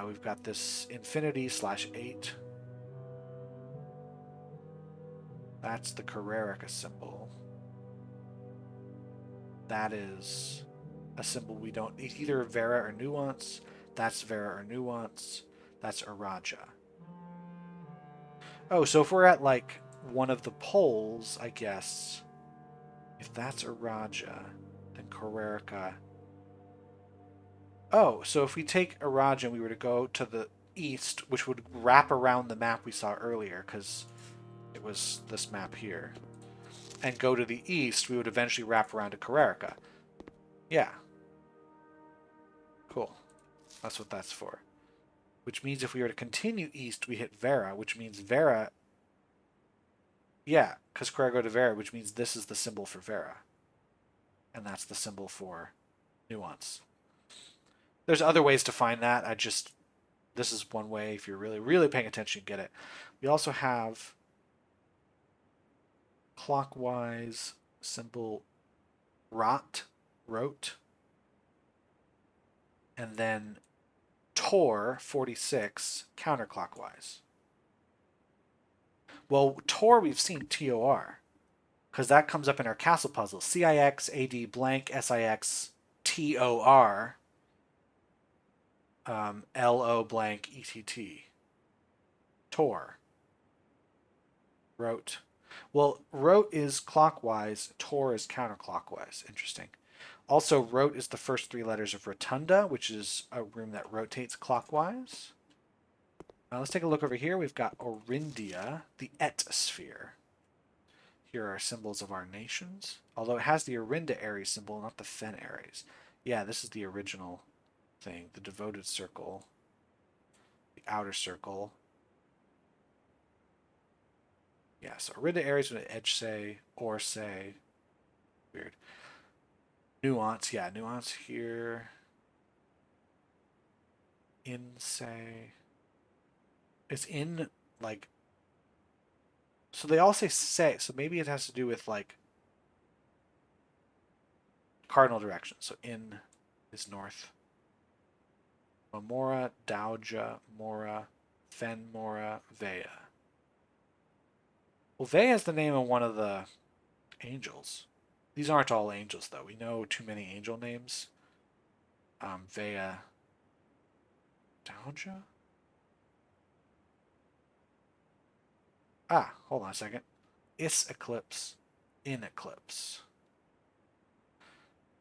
A: We've got this infinity /8. That's the Korerica symbol. That is a symbol we don't... Either Vera or Nuance. That's Vera or Nuance. That's Araja. Oh, so if we're at, like, one of the poles, I guess... If that's Araja, then Korerica... Oh, so if we take Araja and we were to go to the east, which would wrap around the map we saw earlier, because it was this map here, and go to the east, we would eventually wrap around to Korerica. Yeah. Cool. That's what that's for. Which means if we were to continue east, we hit Vera, which means Vera... Yeah, because Korerica to Vera, which means this is the symbol for Vera. And that's the symbol for Nuance. There's other ways to find that. This is one way. If you're really, really paying attention, you get it. We also have clockwise symbol Rot, and then Tor 46 counterclockwise. Well, Tor we've seen TOR because that comes up in our castle puzzle. CIX AD blank SIX TOR LO blank ETT. Tor. Rote. Well, rote is clockwise, Tor is counterclockwise. Interesting. Also, rote is the first 3 letters of Rotunda, which is a room that rotates clockwise. Now let's take a look over here. We've got Orindia, the Et sphere. Here are symbols of our nations. Although it has the Arinda Ares symbol, not the Fen Ares. Yeah, this is the original thing. The devoted circle. The outer circle. Yeah, so Arinda Ares with an edge say, or say. Weird. Nuance, yeah, nuance here. In say. It's in, like... So they all say, so maybe it has to do with, like, cardinal direction. So in is north. Mora, Dauja, Mora, Fen, Mora, Vea. Well, Vea is the name of one of the angels. These aren't all angels, though. We know too many angel names. Vea, Dauja? Ah, hold on a second. Is eclipse, in eclipse.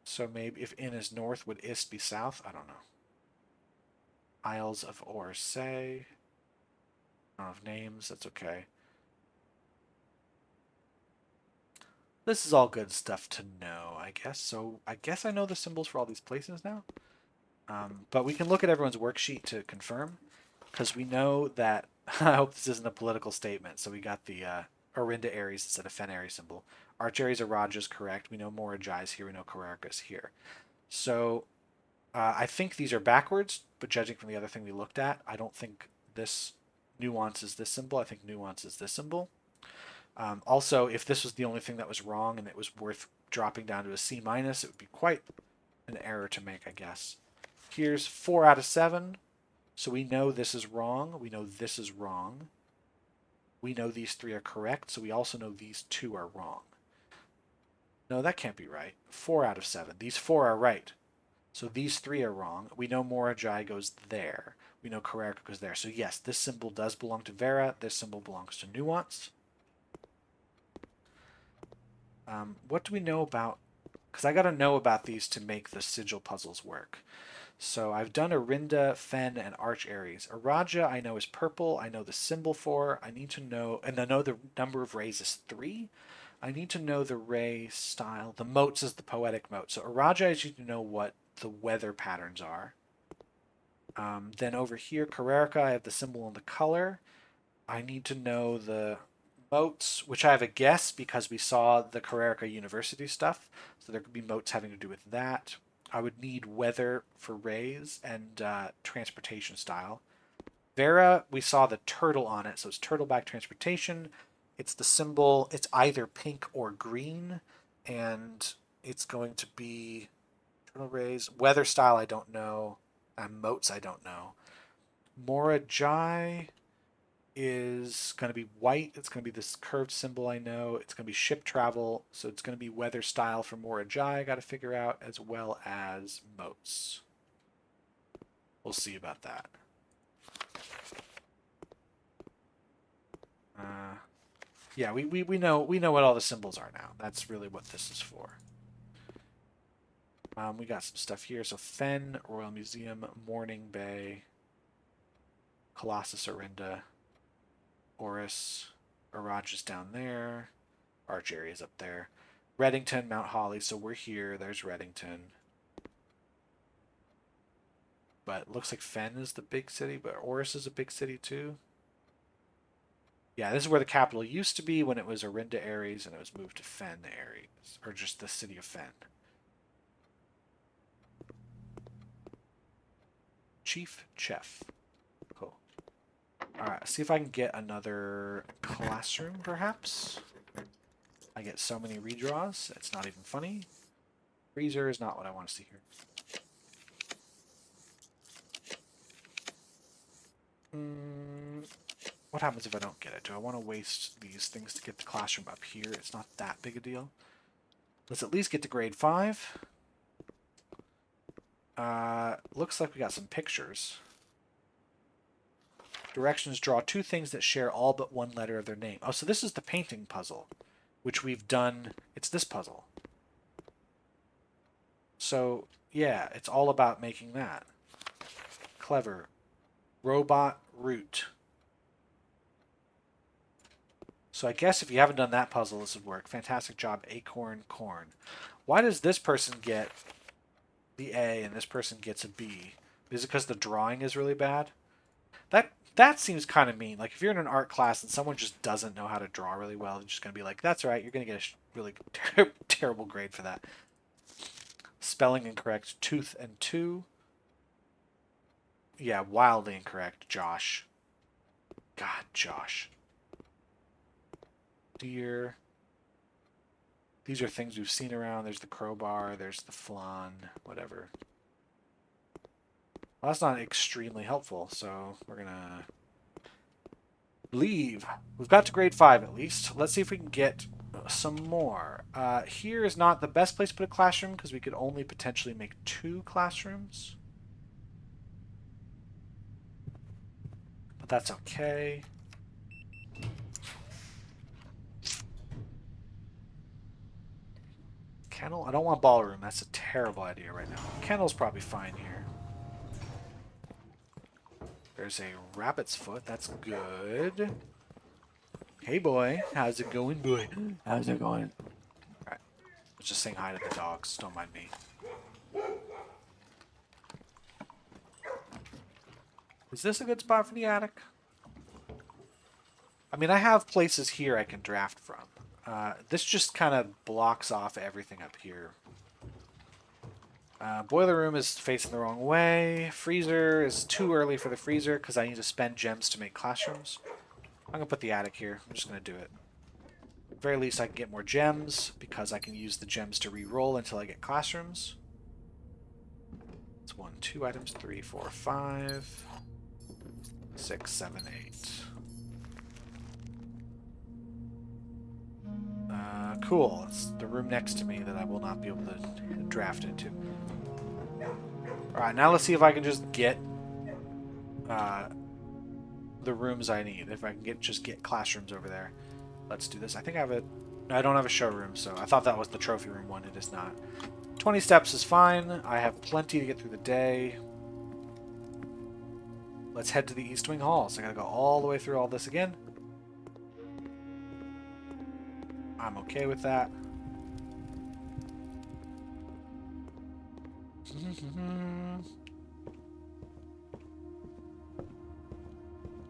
A: So maybe if in is north, would is be south? I don't know. Isles of Orsay. I don't have names. That's okay. This is all good stuff to know, I guess. So I guess I know the symbols for all these places now. But we can look at everyone's worksheet to confirm, because we know that. I hope this isn't a political statement. So we got the Orinda Aries instead of Fen Aries symbol. Arch Aries Araja is correct. We know Morajai is here. We know Kararka is here. So I think these are backwards, but judging from the other thing we looked at, I don't think this nuance is this symbol. I think nuance is this symbol. Also, if this was the only thing that was wrong and it was worth dropping down to a C minus, it would be quite an error to make, I guess. Here's 4 out of 7. So we know this is wrong. We know this is wrong. We know these 3 are correct, so we also know these 2 are wrong. No, that can't be right. 4 out of 7. These 4 are right. So these 3 are wrong. We know Morajai goes there. We know Kararka goes there. So yes, this symbol does belong to Vera. This symbol belongs to Nuance. What do we know about... Because I got to know about these to make the sigil puzzles work. So I've done Orinda, Fen, and Arch Aries. Araja I know is purple. I know the symbol for. I need to know... And I know the number of rays is 3. I need to know the ray style. The motes is the poetic mote. So Araja, I need to know what the weather patterns are. Then over here, Kararka, I have the symbol and the color. I need to know the motes, which I have a guess because we saw the Kararka University stuff. So there could be motes having to do with that. I would need weather for rays and transportation style. Vera, we saw the turtle on it, so it's turtleback transportation. It's the symbol, it's either pink or green, and it's going to be turtle rays. Weather style, I don't know. Motes, I don't know. Morajai is going to be white. It's going to be this curved symbol I know. It's going to be ship travel, so it's going to be weather style for Morajai I got to figure out, as well as motes. We'll see about that. Yeah, we know what all the symbols are now. That's really what this is for. We got some stuff here. So Fen, Royal Museum, Morning Bay, Colossus Orinda, Oris, Araj is down there, Arch Area is up there. Reddington, Mount Holly, so we're here. There's Reddington. But it looks like Fen is the big city, but Oris is a big city too. Yeah, this is where the capital used to be when it was Orinda Aries and it was moved to Fen Aries, or just the city of Fen. Chief Chef. Cool. Alright, see if I can get another classroom, perhaps. I get so many redraws, it's not even funny. Freezer is not what I want to see here. What happens if I don't get it? Do I want to waste these things to get the classroom up here? It's not that big a deal. Let's at least get to grade 5. Looks like we got some pictures. Directions: draw 2 things that share all but one letter of their name. Oh, so this is the painting puzzle, which we've done. It's this puzzle. So, yeah, it's all about making that. Clever. Robot root. So I guess if you haven't done that puzzle, this would work. Fantastic job, Acorn Corn. Why does this person get the A and this person gets a B? Is it because the drawing is really bad? That seems kind of mean. Like if you're in an art class and someone just doesn't know how to draw really well, they're just going to be like, that's right, you're going to get a really terrible grade for that. Spelling incorrect, tooth and two. Yeah, wildly incorrect, Josh. God, Josh. Deer. These are things we've seen around. There's the crowbar, there's the flan, whatever. Well, that's not extremely helpful, so we're gonna leave. We've got to grade 5 at least. Let's see if we can get some more. Here is not the best place to put a classroom because we could only potentially make 2 classrooms. But that's okay. Kennel? I don't want ballroom. That's a terrible idea right now. Kennel's probably fine here. There's a rabbit's foot. That's good. Hey, boy. How's it going, boy? How's it going? Alright. Let's just saying hi to the dogs. Don't mind me. Is this a good spot for the attic? I mean, I have places here I can draft from. This just kind of blocks off everything up here. Boiler room is facing the wrong way. Freezer is too early for the freezer because I need to spend gems to make classrooms. I'm going to put the attic here. I'm just going to do it. At the very least, I can get more gems because I can use the gems to re-roll until I get classrooms. It's 1, 2 items, 3, 4, 5, 6, 7, 8. Cool. It's the room next to me that I will not be able to draft into. Alright, now let's see if I can just get the rooms I need. If I can just get classrooms over there. Let's do this. I think I have I don't have a showroom, so I thought that was the trophy room one. It is not. 20 steps is fine. I have plenty to get through the day. Let's head to the East Wing Hall. So I gotta go all the way through all this again. I'm okay with that.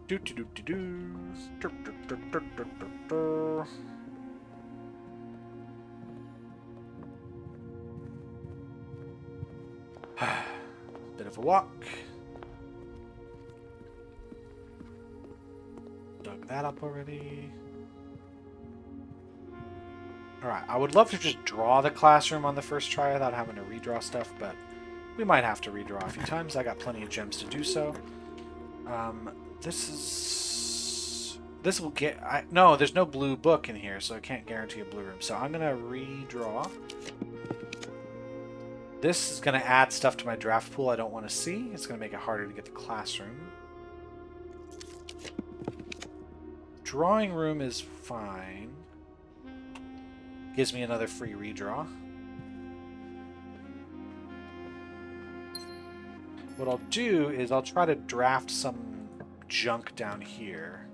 A: Do do do do do. Bit of a walk. Dug that up already. Alright, I would love to just draw the classroom on the first try without having to redraw stuff, but we might have to redraw a few times. I got plenty of gems to do so. This will get... no, there's no blue book in here, so I can't guarantee a blue room. So I'm going to redraw. This is going to add stuff to my draft pool I don't want to see. It's going to make it harder to get the classroom. Drawing room is fine. Gives me another free redraw. What I'll do is I'll try to draft some junk down here.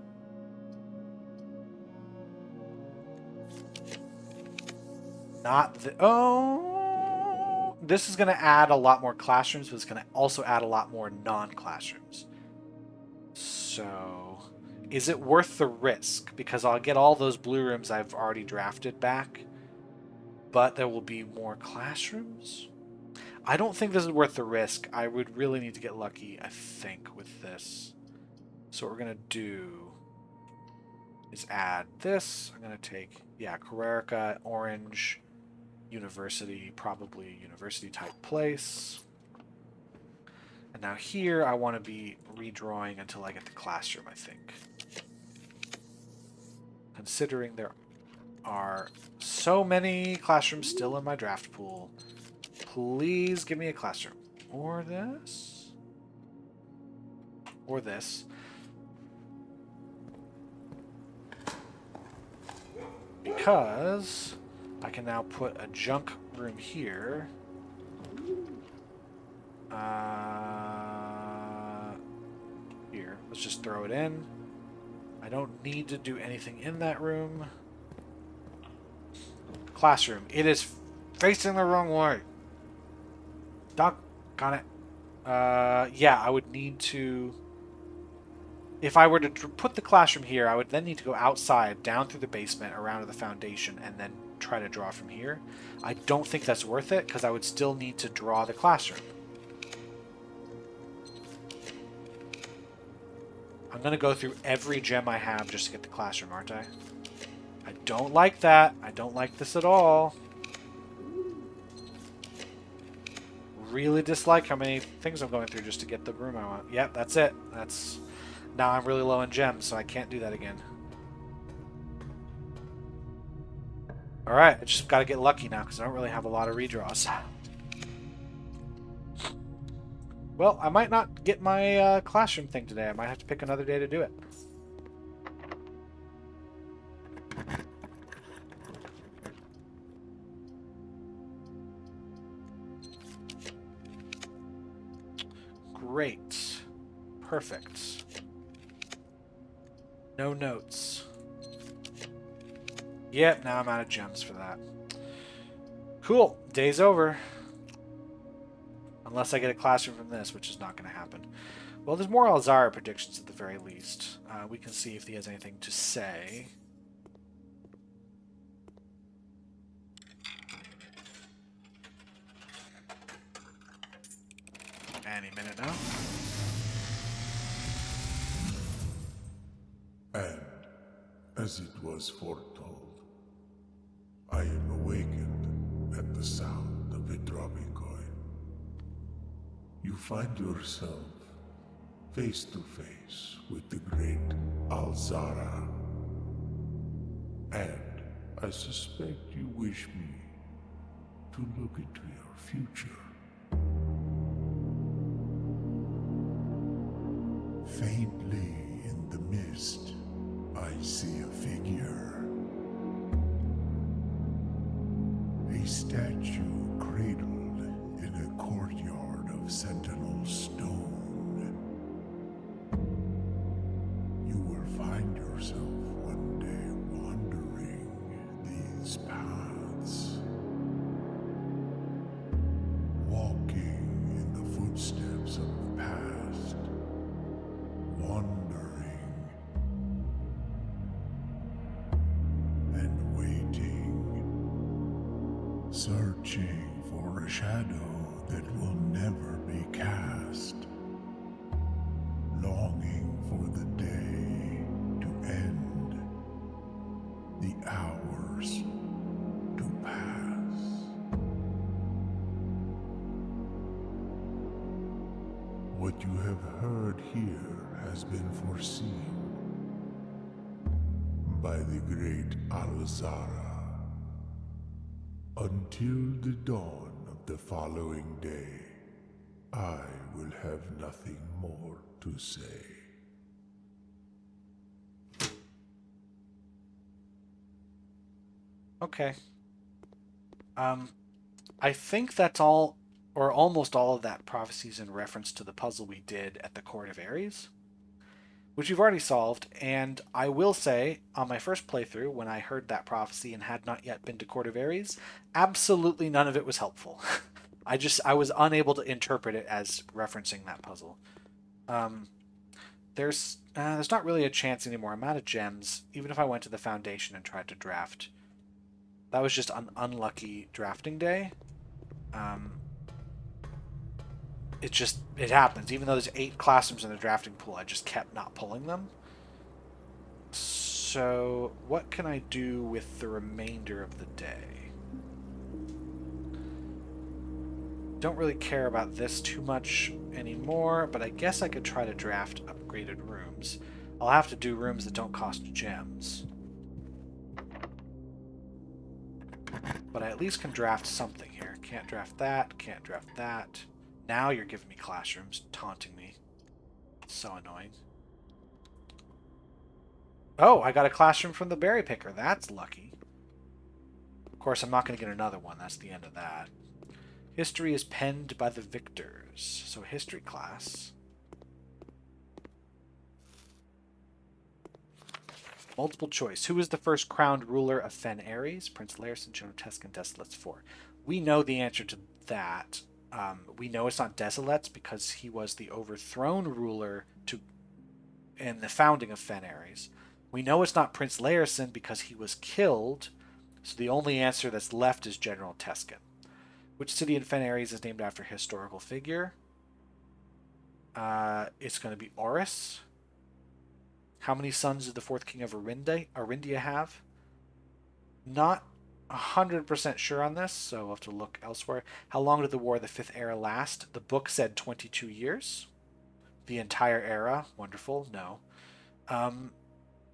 A: Not the... oh! This is going to add a lot more classrooms, but it's going to also add a lot more non-classrooms. So... is it worth the risk? Because I'll get all those blue rooms I've already drafted back, but there will be more classrooms? I don't think this is worth the risk. I would really need to get lucky, I think, with this. So what we're going to do is add this. I'm going to take, yeah, Carrerica, orange, university, probably university type place. And now here I want to be redrawing until I get the classroom, I think. Considering there are so many classrooms still in my draft pool, please give me a classroom. Or this. Or this. Because I can now put a junk room here. Here. Let's just throw it in. I don't need to do anything in that room. Classroom. It is facing the wrong way. Doc, got it. Yeah, I would need to... if I were to put the classroom here, I would then need to go outside, down through the basement, around to the foundation, and then try to draw from here. I don't think that's worth it, because I would still need to draw the classroom. I'm going to go through every gem I have just to get the classroom, aren't I? I don't like that. I don't like this at all. really dislike how many things I'm going through just to get the room I want. Yep, that's it. That's now I'm really low in gems, so I can't do that again. Alright, I just gotta get lucky now because I don't really have a lot of redraws. Well, I might not get my classroom thing today. I might have to pick another day to do it. Great. Perfect. No notes. Yep, now I'm out of gems for that. Cool. Day's over. Unless I get a classroom from this, which is not going to happen. Well, there's more Alzara predictions at the very least. We can see if he has anything to say. Any minute now.
B: And, as it was foretold, I am awakened at the sound of a dropping coin. You find yourself face to face with the great Alzara. And I suspect you wish me to look into your future. Faintly in the mist, I see a figure. A statue cradled in a courtyard of sentinel stone. You will find yourself one day wandering these paths, walking in the footsteps of the past, wandering and waiting, searching for a shadow that will never be cast, longing for the day to end, the hours to pass. What you have heard here has been foreseen by the great Alzara. Until the dawn of the following day, I will have nothing more to say.
A: Okay. I think that's all, or almost all of that prophecy is in reference to the puzzle we did at the Court of Ares, which we've already solved. And I will say, on my first playthrough, when I heard that prophecy and had not yet been to Court of Ares, absolutely none of it was helpful. I was unable to interpret it as referencing that puzzle. There's not really a chance anymore. I'm out of gems. Even if I went to the Foundation and tried to draft, that was just an unlucky drafting day. It happens. Even though there's 8 classrooms in the drafting pool, I just kept not pulling them. So what can I do with the remainder of the day? Don't really care about this too much anymore, but I guess I could try to draft upgraded rooms. I'll have to do rooms that don't cost gems. But I at least can draft something here. Can't draft that, can't draft that. Now you're giving me classrooms, taunting me. So annoying. Oh, I got a classroom from the berry picker. That's lucky. Of course, I'm not going to get another one. That's the end of that. History is penned by the victors. So history class. Multiple choice. Who was the first crowned ruler of Fen Ares? Prince Laerson, Joan of Tuscan, Desolates 4. We know the answer to that. We know it's not Desolates because he was the overthrown ruler in the founding of Fen Ares. We know it's not Prince Laerson because he was killed. So the only answer that's left is General Tuscan. Which city in Fen Ares is named after a historical figure? It's going to be Oris. How many sons did the fourth king of Arindia have? Not 100% sure on this, so we'll have to look elsewhere. How long did the War of the Fifth Era last? The book said 22 years. The entire era? Wonderful. No.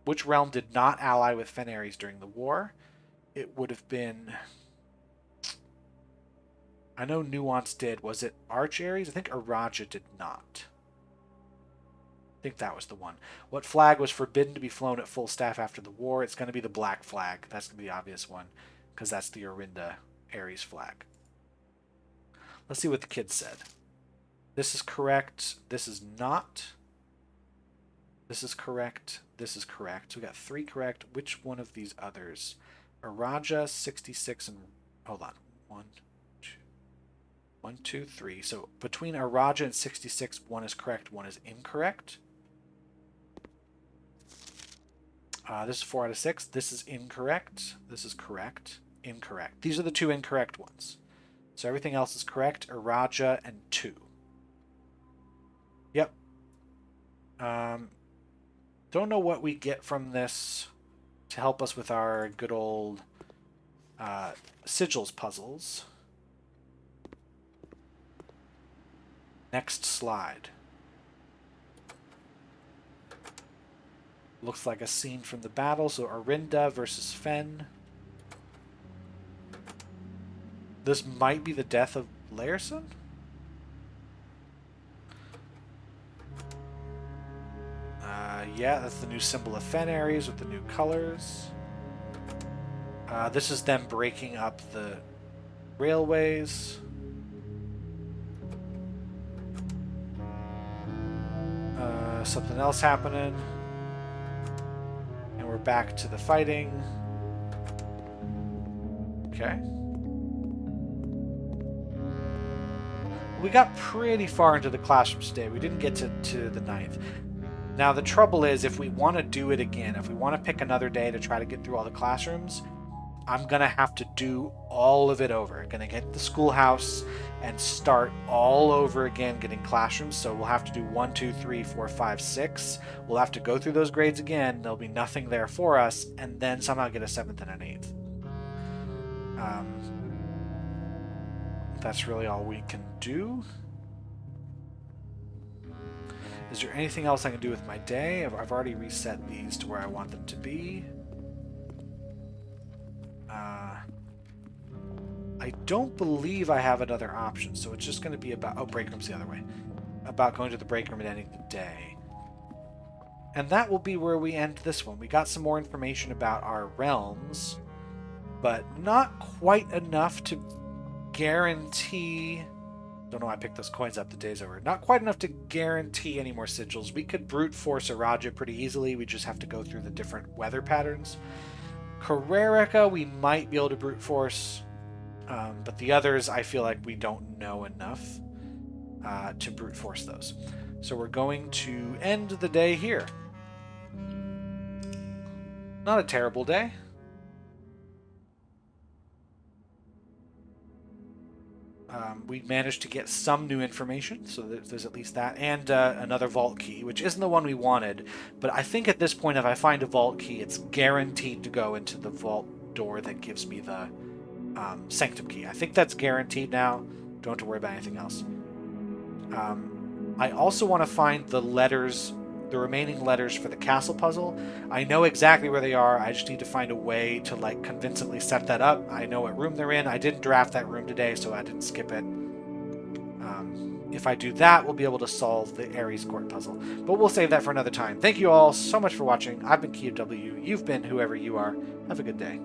A: Which realm did not ally with Fenares during the war? It would have been... I know Nuance did. Was it Arch Ares? I think Araja did not. I think that was the one. What flag was forbidden to be flown at full staff after the war? It's going to be the black flag. That's going to be the obvious one, because that's the Orinda Ares flag. Let's see what the kids said. This is correct. This is not. This is correct. This is correct. So we got 3 correct. Which one of these others? Araja, 66, and... Hold on. 1, 2, 3. So between Araja and 66, one is correct, one is incorrect. This is 4 out of 6. This is incorrect. This is correct. Incorrect. These are the 2 incorrect ones. So everything else is correct. Araja and 2. Yep. Don't know what we get from this to help us with our good old sigils puzzles. Next slide. Looks like a scene from the battle. So Orinda versus Fen. This might be the death of Laerson? Yeah, that's the new symbol of Fenares with the new colors. This is them breaking up the railways. Something else happening. And we're back to the fighting. Okay. We got pretty far into the classrooms today. We didn't get to the 9th. Now the trouble is, if we want to do it again, if we want to pick another day to try to get through all the classrooms, I'm going to have to do all of it over. I'm going to get the schoolhouse and start all over again getting classrooms. So we'll have to do 1, 2, 3, 4, 5, 6. We'll have to go through those grades again. There'll be nothing there for us, and then somehow get a 7th and an 8th. That's really all we can do. Is there anything else I can do with my day? I've already reset these to where I want them to be. I don't believe I have another option, so it's just going to be about... Oh, break room's the other way. About going to the break room and ending the day. And that will be where we end this one. We got some more information about our realms, but not quite enough to guarantee... Don't know why I picked those coins up. The day's over. Not quite enough to guarantee any more sigils. We could brute force Araja pretty easily. We just have to go through the different weather patterns. Carrerica, we might be able to brute force, but the others, I feel like we don't know enough to brute force those. So we're going to end the day here. Not a terrible day. We managed to get some new information, so there's at least that, and another vault key, which isn't the one we wanted, but I think at this point if I find a vault key, it's guaranteed to go into the vault door that gives me the sanctum key. I think that's guaranteed now. Don't have to worry about anything else. I also want to find the letters, the remaining letters for the castle puzzle. I know exactly where they are. I just need to find a way to like convincingly set that up. I know what room they're in. I didn't draft that room today, so I didn't skip it. If I do that, we'll be able to solve the Ares Court puzzle. But we'll save that for another time. Thank you all so much for watching. I've been KeyofW. You've been whoever you are. Have a good day.